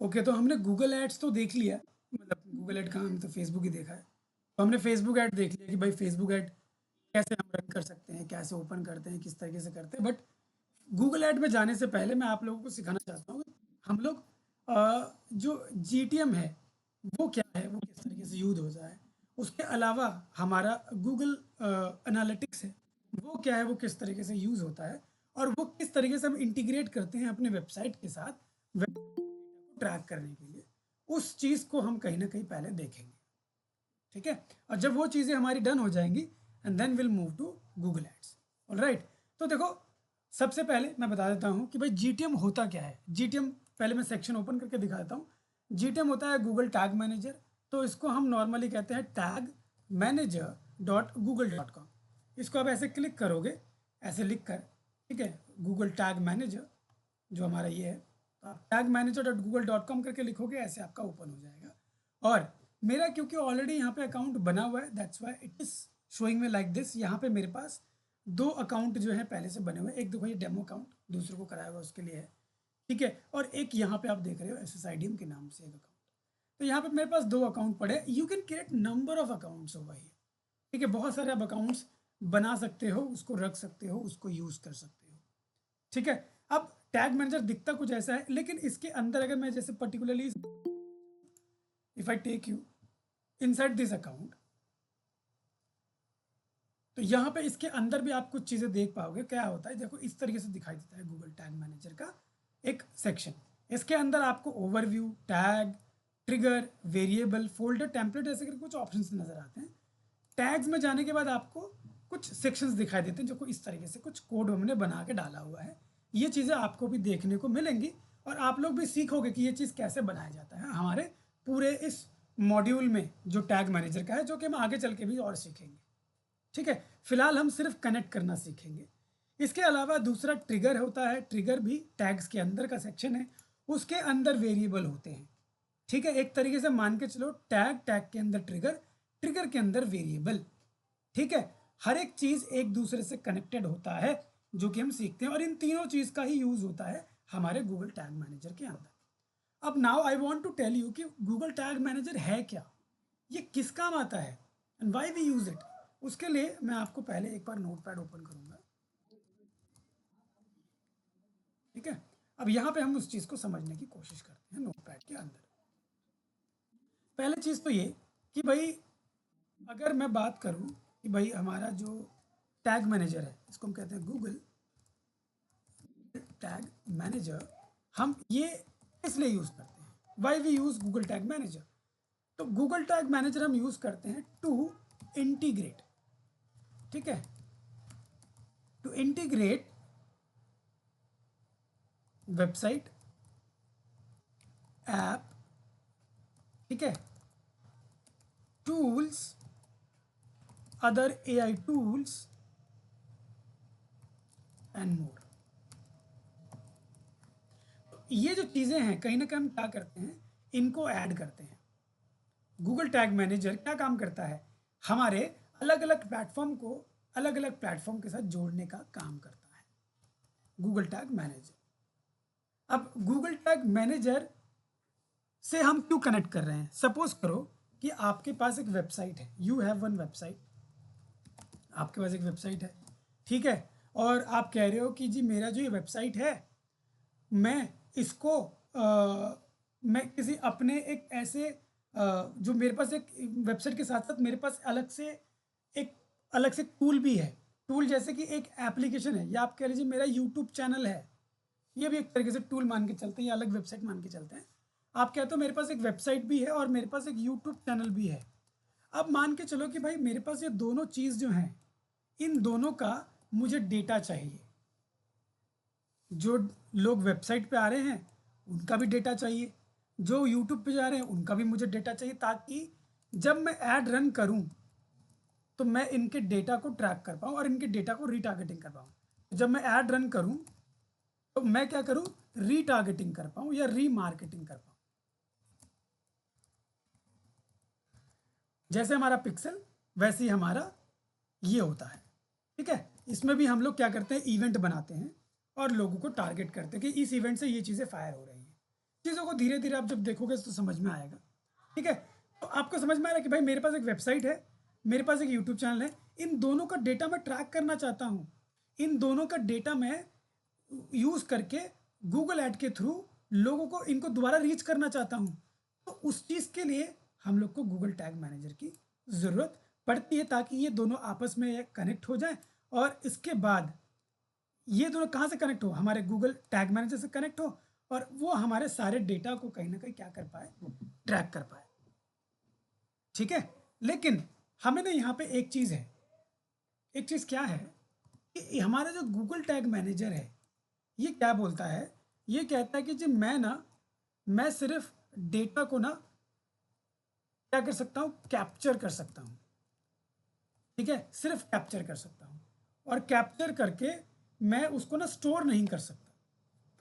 Okay, तो हमने Google ads तो देख लिया, मतलब गूगल एड कहाँ, हमने तो फेसबुक ही देखा है। तो हमने फेसबुक ऐड देख लिया कि भाई फेसबुक ऐड कैसे हम रन कर सकते हैं, कैसे ओपन करते हैं, किस तरीके से करते हैं। बट गूगल ऐड में जाने से पहले मैं आप लोगों को सिखाना चाहता हूँ, हम लोग जो जीटीएम है वो क्या है, वो किस तरीके से यूज होता है। उसके अलावा हमारा गूगल एनालिटिक्स है, वो क्या है, वो किस तरीके से यूज होता है, और वो किस तरीके से हम इंटीग्रेट करते हैं अपने वेबसाइट के साथ वेब को ट्रैक करने के लिए। उस चीज़ को हम कहीं ना कहीं पहले देखेंगे, ठीक है। और जब वो चीज़ें हमारी डन हो जाएंगी and then will move to Google ads. Alright, तो देखो सबसे पहले मैं बता देता हूँ कि भाई जीटीएम होता क्या है। जीटीएम पहले मैं सेक्शन ओपन करके दिखा देता हूँ। जीटीएम होता है गूगल टैग मैनेजर। तो इसको हम नॉर्मली कहते हैं tag manager dot Google dot com. इसको आप ऐसे क्लिक करोगे, ऐसे लिख कर, ठीक है, गूगल टैग मैनेजर जो हमारा ये है, तो आप tag manager dot Google dot com करके लिखोगे, ऐसे आपका ओपन हो जाएगा। और मेरा क्योंकि ऑलरेडी यहाँ पे अकाउंट बना हुआ है, that's why it is showing में लाइक दिस। यहाँ पे मेरे पास दो अकाउंट जो है पहले से बने हुए हैं। एक देखो ये डेमो अकाउंट दूसरे को कराया हुआ उसके लिए है, ठीक है। और एक यहाँ पे आप देख रहे हो SSIDM के नाम से एक अकाउंट। तो यहाँ पे मेरे पास दो अकाउंट पड़े। You can create number of accounts over here, ठीक है। बहुत सारे आप अकाउंट्स बना सकते हो, उसको रख सकते हो, उसको यूज कर सकते हो, ठीक है। अब टैग मैनेजर दिखता कुछ ऐसा है, लेकिन इसके अंदर अगर मैं जैसे particularly if I take you inside this account, तो यहाँ पे इसके अंदर भी आप कुछ चीज़ें देख पाओगे। क्या होता है देखो, इस तरीके से दिखाई देता है गूगल टैग मैनेजर का एक सेक्शन। इसके अंदर आपको overview, tag, trigger, variable, folder, template ऐसे करके कुछ ऑप्शंस नजर आते हैं। टैग्स में जाने के बाद आपको कुछ सेक्शंस दिखाई देते हैं, जो को इस तरीके से कुछ कोड हमने बना के डाला हुआ है। ये चीज़ें आपको भी देखने को मिलेंगी, और आप लोग भी सीखोगे कि ये चीज़ कैसे बनाया जाता है हमारे पूरे इस मॉड्यूल में जो टैग मैनेजर का है, जो कि हम आगे चल के भी और सीखेंगे, ठीक है। फिलहाल हम सिर्फ कनेक्ट करना सीखेंगे। इसके अलावा दूसरा ट्रिगर होता है। ट्रिगर भी टैग्स के अंदर का सेक्शन है, उसके अंदर वेरिएबल होते हैं, ठीक है। एक तरीके से मान के चलो, टैग, टैग के अंदर ट्रिगर, ट्रिगर के अंदर वेरिएबल, ठीक है। हर एक चीज एक दूसरे से कनेक्टेड होता है, जो कि हम सीखते हैं, और इन तीनों चीज का ही यूज होता है हमारे गूगल टैग मैनेजर के अंदर। अब now I want to tell you कि गूगल टैग मैनेजर है क्या, ये किस काम आता है, and why we use it. उसके लिए मैं आपको पहले एक बार नोटपैड ओपन करूंगा, ठीक है। अब यहाँ पे हम उस चीज़ को समझने की कोशिश करते हैं नोटपैड के अंदर। पहले चीज़ तो ये कि भाई अगर मैं बात करूँ कि भाई हमारा जो टैग मैनेजर है, इसको हम कहते हैं गूगल टैग मैनेजर, हम ये इसलिए यूज़ करते हैं, why we use Google tag manager. तो गूगल टैग मैनेजर हम यूज़ करते हैं टू इंटीग्रेट, ठीक है, टू इंटीग्रेट वेबसाइट, ऐप, ठीक है, tools, other AI tools and more. ये जो चीज़ें हैं कहीं ना कहीं हम क्या करते हैं, इनको ऐड करते हैं। गूगल टैग मैनेजर क्या काम करता है, हमारे अलग अलग प्लेटफॉर्म को अलग अलग प्लेटफॉर्म के साथ जोड़ने का काम करता है गूगल टैग मैनेजर। अब गूगल टैग मैनेजर से हम क्यों कनेक्ट कर रहे हैं। सपोज करो कि आपके पास एक वेबसाइट है, यू हैव वन वेबसाइट, आपके पास एक वेबसाइट है, ठीक है। और आप कह रहे हो कि जी मेरा जो ये वेबसाइट है, मैं इसको मैं किसी अपने एक ऐसे जो मेरे पास एक वेबसाइट के साथ साथ मेरे पास एक अलग से टूल भी है। टूल जैसे कि एक एप्लीकेशन है, या आप कह लीजिए मेरा यूट्यूब चैनल है, ये भी एक तरीके से टूल मान के चलते हैं, या अलग वेबसाइट मान के चलते हैं। आप कहते हो मेरे पास एक वेबसाइट भी है और मेरे पास एक यूट्यूब चैनल भी है। अब मान के चलो कि भाई मेरे पास ये दोनों चीज़ जो हैं, इन दोनों का मुझे डेटा चाहिए। जो लोग वेबसाइट पे आ रहे हैं उनका भी डेटा चाहिए, जो यूट्यूब पे जा रहे हैं उनका भी मुझे डेटा चाहिए, ताकि जब मैं ऐड रन करूं तो मैं इनके डेटा को ट्रैक कर पाऊं और इनके डेटा को रीटारगेटिंग कर पाऊं। जब मैं ऐड रन करूं तो मैं क्या करूं, रीटारगेटिंग कर पाऊं या रीमार्केटिंग कर पाऊं। जैसे हमारा पिक्सल, वैसे ही हमारा ये होता है, ठीक है। इसमें भी हम लोग क्या करते हैं, इवेंट बनाते हैं और लोगों को टारगेट करते हैं कि इस इवेंट से ये चीज़ें फायर हो रही हैं। चीज़ों को धीरे धीरे आप जब देखोगे तो समझ में आएगा। ठीक है, तो आपको समझ में आ रहा है कि भाई मेरे पास एक वेबसाइट है, मेरे पास एक यूट्यूब चैनल है, इन दोनों का डेटा मैं ट्रैक करना चाहता हूँ, इन दोनों का डेटा मैं यूज़ करके गूगल ऐड के थ्रू लोगों को इनको दोबारा रीच करना चाहता हूँ। तो उस चीज़ के लिए हम लोग को गूगल टैग मैनेजर की ज़रूरत पड़ती है, ताकि ये दोनों आपस में कनेक्ट हो जाए और इसके बाद ये दोनों कहाँ से कनेक्ट हो, हमारे गूगल टैग मैनेजर से कनेक्ट हो, और वो हमारे सारे डेटा को कहीं ना कहीं क्या कर पाए, ट्रैक कर पाए। ठीक है, लेकिन हमें ना यहाँ पे एक चीज़ है, एक चीज़ क्या है कि हमारा जो गूगल टैग मैनेजर है ये क्या बोलता है, ये कहता है कि जी मैं सिर्फ डेटा को ना क्या कर सकता हूँ, कैप्चर कर सकता हूँ। ठीक है, सिर्फ कैप्चर कर सकता हूँ, और कैप्चर करके मैं उसको ना स्टोर नहीं कर सकता।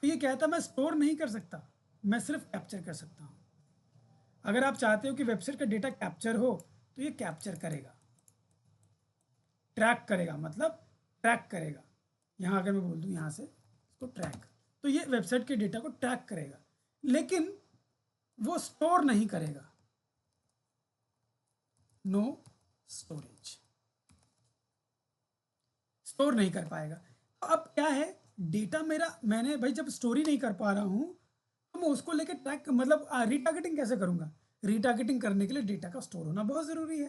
तो ये कहता मैं स्टोर नहीं कर सकता, मैं सिर्फ कैप्चर कर सकता हूँ। अगर आप चाहते हो कि वेबसाइट का डेटा कैप्चर हो तो ये कैप्चर करेगा, ट्रैक करेगा, मतलब ट्रैक करेगा। यहाँ अगर मैं बोल दूँ यहाँ से इसको ट्रैक, तो ये वेबसाइट के डेटा को ट्रैक करेगा, लेकिन वो स्टोर नहीं करेगा। नो स्टोरेज, स्टोर नहीं कर पाएगा। तो अब क्या है, डेटा मेरा, मैंने भाई जब स्टोरी नहीं कर पा रहा हूँ तो मैं उसको लेकर ट्रैक, मतलब रीटारगेटिंग कैसे करूँगा। रीटारगेटिंग करने के लिए डेटा का स्टोर होना बहुत ज़रूरी है।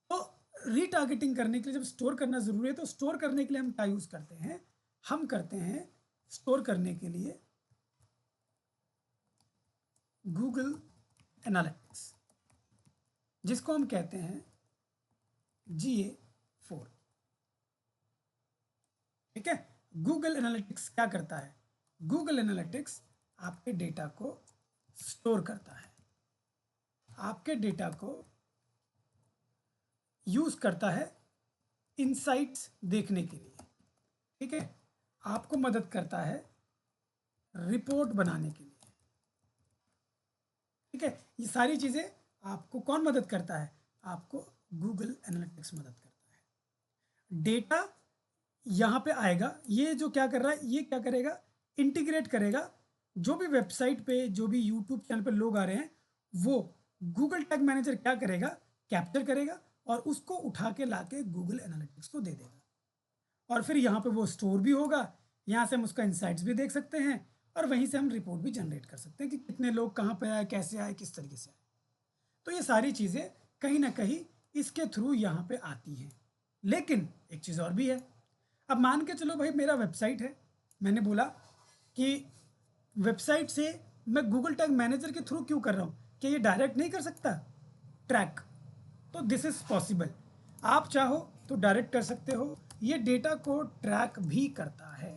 तो रीटारगेटिंग करने के लिए जब स्टोर करना ज़रूरी है, तो स्टोर करने के लिए हम क्या यूज़ करते हैं, हम करते हैं स्टोर करने के लिए गूगल एनालिटिक्स, जिसको हम कहते हैं GA4। ठीक है, गूगल एनालिटिक्स क्या करता है, गूगल एनालिटिक्स आपके डेटा को स्टोर करता है, आपके डेटा को यूज़ करता है इनसाइट्स देखने के लिए। ठीक है, आपको मदद करता है रिपोर्ट बनाने के लिए। ठीक है, ये सारी चीज़ें आपको कौन मदद करता है, आपको गूगल एनालिटिक्स मदद करता है। डेटा यहाँ पे आएगा, ये जो क्या कर रहा है, ये क्या करेगा, इंटीग्रेट करेगा। जो भी वेबसाइट पे, जो भी यूट्यूब चैनल पे लोग आ रहे हैं, वो गूगल टैग मैनेजर क्या करेगा, कैप्चर करेगा और उसको उठा के ला के गूगल एनालिटिक्स को दे देगा, और फिर यहाँ पे वो स्टोर भी होगा। यहाँ से हम उसका इंसाइट्स भी देख सकते हैं, और वहीं से हम रिपोर्ट भी जनरेट कर सकते हैं कि कितने लोग कहाँ पे आए, कैसे आए, किस तरीके से आए। तो ये सारी चीज़ें कहीं ना कहीं इसके थ्रू यहाँ पे आती हैं। लेकिन एक चीज़ और भी है, अब मान के चलो भाई मेरा वेबसाइट है, मैंने बोला कि वेबसाइट से मैं गूगल टैग मैनेजर के थ्रू क्यों कर रहा हूँ, क्या ये डायरेक्ट नहीं कर सकता ट्रैक, तो दिस इज़ पॉसिबल। आप चाहो तो डायरेक्ट कर सकते हो, ये डेटा को ट्रैक भी करता है।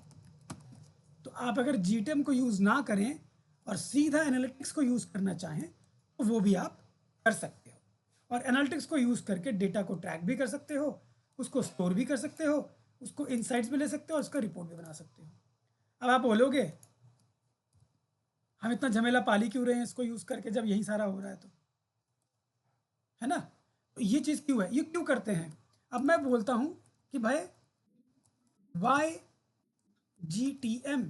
तो आप अगर GTM को यूज़ ना करें और सीधा एनालिटिक्स को यूज़ करना चाहें तो वो भी आप कर सकते हो, और एनालिटिक्स को यूज़ करके डेटा को ट्रैक भी कर सकते हो, उसको स्टोर भी कर सकते हो, उसको इनसाइट्स भी ले सकते हो और उसका रिपोर्ट भी बना सकते हो। अब आप बोलोगे हम इतना झमेला पाली क्यों रहे हैं इसको यूज़ करके जब यही सारा हो रहा है, तो है ना, तो ये चीज़ क्यों है, ये क्यों करते हैं। अब मैं बोलता हूँ कि भाई वाई GTM,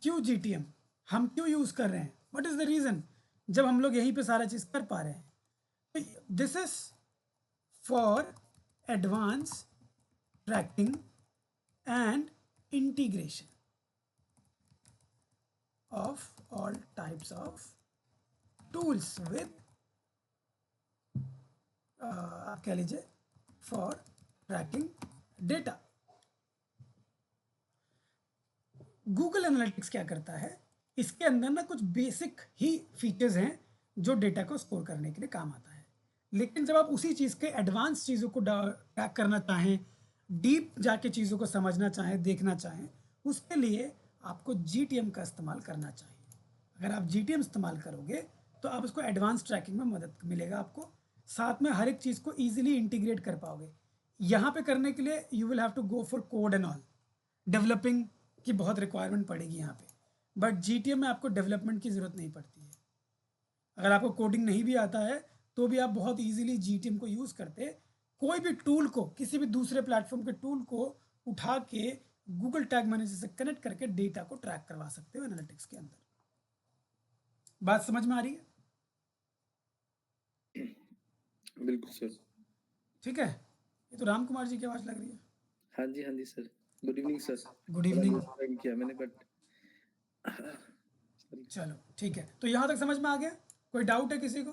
क्यों GTM, हम क्यों यूज़ कर रहे हैं, व्हाट इज़ द रीज़न, जब हम लोग यहीं पे सारा चीज़ कर पा रहे हैं। तो this is for advance tracking and integration of all types of tools with, आप कह लीजिए for tracking data. Google analytics क्या करता है, इसके अंदर ना कुछ बेसिक ही फीचर्स हैं जो डेटा को स्टोर करने के लिए काम आता है। लेकिन जब आप उसी चीज़ के एडवांस चीज़ों को ट्रैक करना चाहें, डीप जाके चीज़ों को समझना चाहें, देखना चाहें, उसके लिए आपको GTM का इस्तेमाल करना चाहिए। अगर आप GTM इस्तेमाल करोगे तो आप उसको एडवांस ट्रैकिंग में मदद मिलेगा आपको, साथ में हर एक चीज़ को ईजिली इंटीग्रेट कर पाओगे। यहाँ पे करने के लिए you will have to go for code and all, developing की बहुत रिक्वायरमेंट पड़ेगी यहाँ पे, बट GTM में आपको डेवलपमेंट की ज़रूरत नहीं पड़ती है। अगर आपको कोडिंग नहीं भी आता है तो भी आप बहुत इजीली GTM को यूज़ करते कोई भी टूल को, किसी भी दूसरे प्लेटफॉर्म के टूल को उठा के गूगल टैग मैनेजर से कनेक्ट करके डेटा को ट्रैक करवा सकते हो एनालिटिक्स के अंदर। बात समझ में आ रही है? बिल्कुल सर। ठीक है, ये तो राम कुमार जी की आवाज़ लग रही है। हाँ जी sir. Good evening sir. Good थोड़ा इवनिंग। मिस टाइम किया मैंने बट सॉरी। चलो ठीक है, तो यहाँ तक समझ में आ गया? कोई डाउट है किसी को?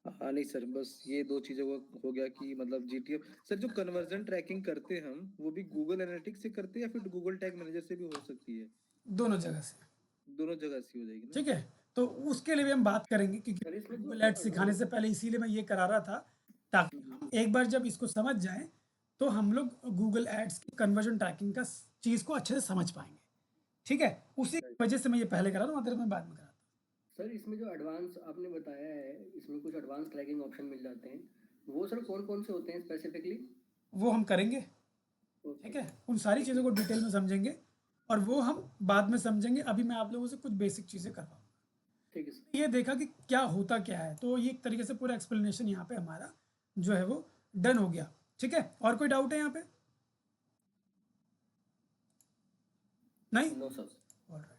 हाँ नहीं सर, बस ये दो चीजों को हो गया कि मतलब जीटीएफ सर, जो कन्वर्जन ट्रैकिंग करते हैं हम, वो भी गूगल एनालिटिक्स से करते हैं या फिर गूगल टैग मैनेजर से भी हो सकती है? दोनों जगह से। दोनों जगह से हो जाएगी ना? ठीक है, तो उसके लिए भी हम बात करेंगे, क्योंकि सर इसमें जो गूगल एड्स सिखाने से पहले इसीलिए मैं ये करा रहा था, ताकि हम एक बार जब इसको समझ जाएं तो हम लोग गूगल एड्स की कन्वर्जन ट्रैकिंग का चीज़ को अच्छे से समझ पाएंगे। ठीक है, उसी वजह से मैं ये पहले करा रहा हूँ, अदर मैं बाद में करा। सर इसमें जो एडवांस आपने बताया है, इसमें कुछ एडवांस ट्रैकिंग ऑप्शन मिल जाते हैं, वो सर कौन कौन से होते हैं स्पेसिफिकली? वो हम करेंगे। ओके। ठीक है, उन सारी चीज़ों को डिटेल में समझेंगे और वो हम बाद में समझेंगे। अभी मैं आप लोगों से कुछ बेसिक चीज़ें करवाऊँ। ठीक है सर। ये देखा कि क्या होता क्या है, तो ये एक तरीके से पूरा एक्सप्लेनेशन यहाँ पे हमारा जो है वो डन हो गया। ठीक है, और कोई डाउट है यहाँ पे? नहीं? No sir. ऑलराइट।